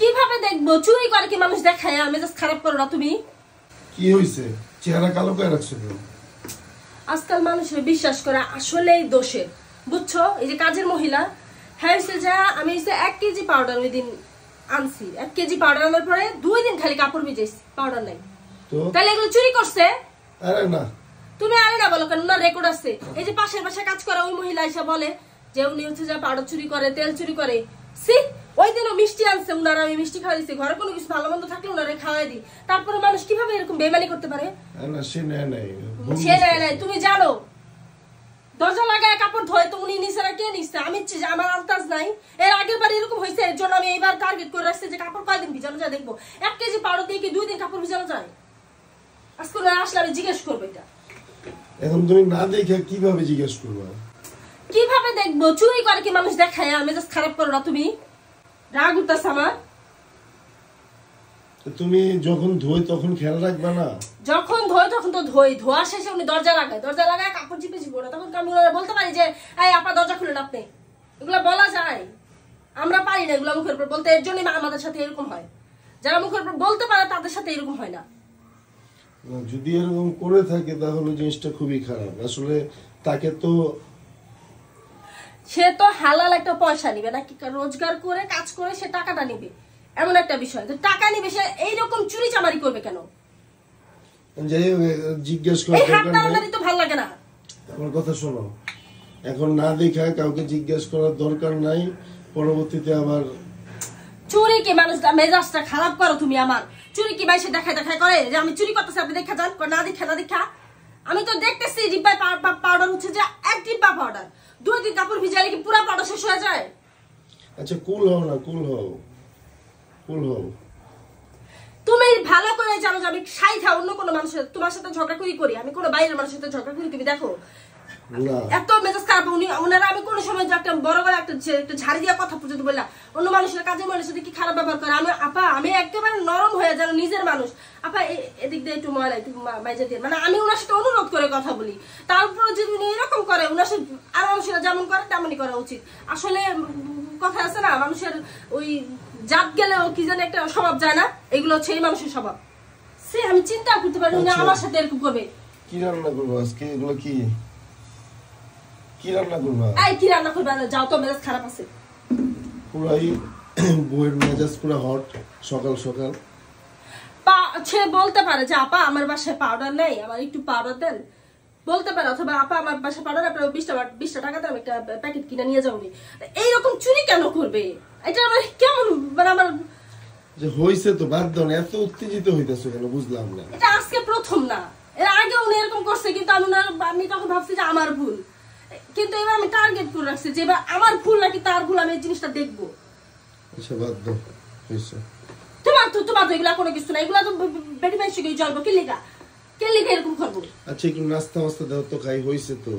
কিভাবে দেখবো? চুরি করে কি মানুষ দেখায়? মেজাজ খারাপ করো না তুমি। কি হইছে? চেহারা কালো করে রাখছো কেন? আজকাল মানুষের বিশ্বাস করা আসলেই দোষের, বুঝছো? এই যে কাজের মহিলা, হ্যাঁ যা আমি 1 কেজি পাউডার ওই দিন আনছি, 1 কেজি পাউডার আনার পরে 2 দিন খালি কাপড় ভিজাইছি, পাউডার নাই। তাহলে এগুলো চুরি করছে? আরে না, তুমি আরে না বলো কেন? না রেকর্ড আছে। এই যে পাশের বাসায় কাজ করে ওই মহিলা এসে বলে যে উনি হচ্ছে যে পাউডার চুরি করে, তেল চুরি করে। সি ওই দিনও মিষ্টি আনছে উনারা, আমি মিষ্টি খাওয়াই দিচ্ছি, ঘরে কোনো কিছু ভালো মন্দ থাকলে উনারা খাওয়াই দিই। তারপরে মানুষ কিভাবে এরকম বেমানি করতে পারে? সে নেয় নাই। তুমি জানো দরজা লাগায় কাপড় ধোয় তো উনি নিচে না কে নিচ্ছে? আমি আমার আন্দাজ নাই। এর আগের বার এরকম হয়েছে, এর জন্য আমি এইবার টার্গেট করে রাখছি যে কাপড় কয়দিন ভিজানো যায় দেখবো। 1 কেজি পাউডার দিয়ে কি 2 দিন কাপড় ভিজানো যায়? আজকে আসলে আমি জিজ্ঞেস করবো এটা। এখন তুমি না দেখে কিভাবে জিজ্ঞেস করবা? কিভাবে দেখবো? চুরি করে কি মানুষ দেখায়? মেজাজ খারাপ করো না তুমি। রাগ উঠতেছে আমার। তুমি যখন ধোই তখন খেয়াল রাখবা না? যখন ধোয় তখন তো ধোয়া শেষে উনি দরজা লাগায় কাপড় চিপে চিপে ওরা, তখন আমি বলতে পারি যে এই আপা দরজা খুলেন আপনি। এগুলো বলা যায়? আমরা পারি না এগুলো মুখের উপর বলতে। এর জন্যই আমাদের সাথে এরকম হয়। যারা মুখের উপর বলতে পারে তাদের সাথে এরকম হয় না। যদি এরকম করে থাকে তাহলে জিনিসটা খুবই খারাপ। আসলে তাকে তো সে তো হালাল একটা পয়সা নিবে নাকি, রোজগার করে কাজ করে সে টাকাটা নিবে, এমন একটা বিষয়। তো টাকা নিবে, সে এইরকম চুরি চামারি করবে কেন? যাই হোক, জিজ্ঞেস করার দরকার নাই। তো ভালো লাগে না। আমার কথা শোনো, এখন না দেখা কাউকে জিজ্ঞেস করার দরকার নাই। পরবর্তীতে আবার চুরি কি মানুষ মেজাজটা খারাপ করো তুমি আমার। চুরি কি ভাই সে দেখায় করে যে আমি চুরি করতেছি আপনি দেখা যান? না দেখা আমি তো দেখতেছি ডিব্বায় পাউডার হচ্ছে যে 1 ডিব্বা পাউডার 2 দিন কাপড় ভিজাইলে কি পুরো পাউডার শেষ হয়ে যায়? আচ্ছা কুল হও না, কুল হও। তুমি ভালো করে জানো যে আমি অন্য কোনো মানুষের তোমার সাথে ঝগড়া করি, আমি কোনো বাইরের মানুষের সাথে ঝগড়া করি? তুমি দেখো এত মেজাজ খারাপ। ওনারা আমি কোনো সময় যে একটা বড় করে একটা ঝাড়ি দিয়া কথা পর্যন্ত বললাম। অন্য মানুষের কাজের মানুষের সাথে কি খারাপ ব্যবহার করে? আমি একেবারে নরম হয়ে যেন নিজের মানুষ। আপা এদিক দিয়ে একটু ময়লা একটু মাইজা দিয়ে, মানে আমি ওনার সাথে অনুরোধ করে কথা বলি। তারপর যদি উনি এরকম করে, ওনার সাথে আর মানুষেরা যেমন করে তেমনই করা উচিত। আসলে কথা আছে না, মানুষের ওই জাত গেলেও কি জানি একটা স্বভাব যায় না, এগুলো হচ্ছে এই মানুষের স্বভাব। সে আমি চিন্তা করতে পারি না আমার সাথে এরকম করবে। কি রান্না করবো আজকে? এগুলো কি রান্না করবা? কি রান্না করবে? যাও তো, মেজাজ খারাপ আছে পুরাই। বইয়ের মেজাজ পুরো হট সকাল সকাল। সে বলতে পারে যে আপা আমার বাসায় পাউডার নেই, আমার একটু পাউডার দেন, বলতে পারে। অথবা আপা আমার বাসায় পাউডার আপনার 20 টাকা দাম একটা প্যাকেট কিনে নিয়ে যাওনি। এইরকম চুরি কেন করবে? এটা আমার কেমন, মানে আমার যে হইছে তো বাদ দাও না, এত উত্তেজিত হইতেছে কেন বুঝলাম না। এটা আজকে প্রথম না, এর আগে উনি এরকম করছে, কিন্তু আমি তখন ভাবছি যে আমার ভুল। কিন্তু এবার আমি টার্গেট করে রাখছি যে এবার আমার ভুল নাকি তার ভুল, আমি এই জিনিসটা দেখবো। আচ্ছা বাদ দাও, হইছে। তোমার তো এগুলা কোনো কিছু না, এগুলা তো বেটি মাইশকে চলবো। কে লেখা এরকম করবো? আচ্ছা একটু নাস্তা মাস্তা দাও তো, খাই হইছে তো।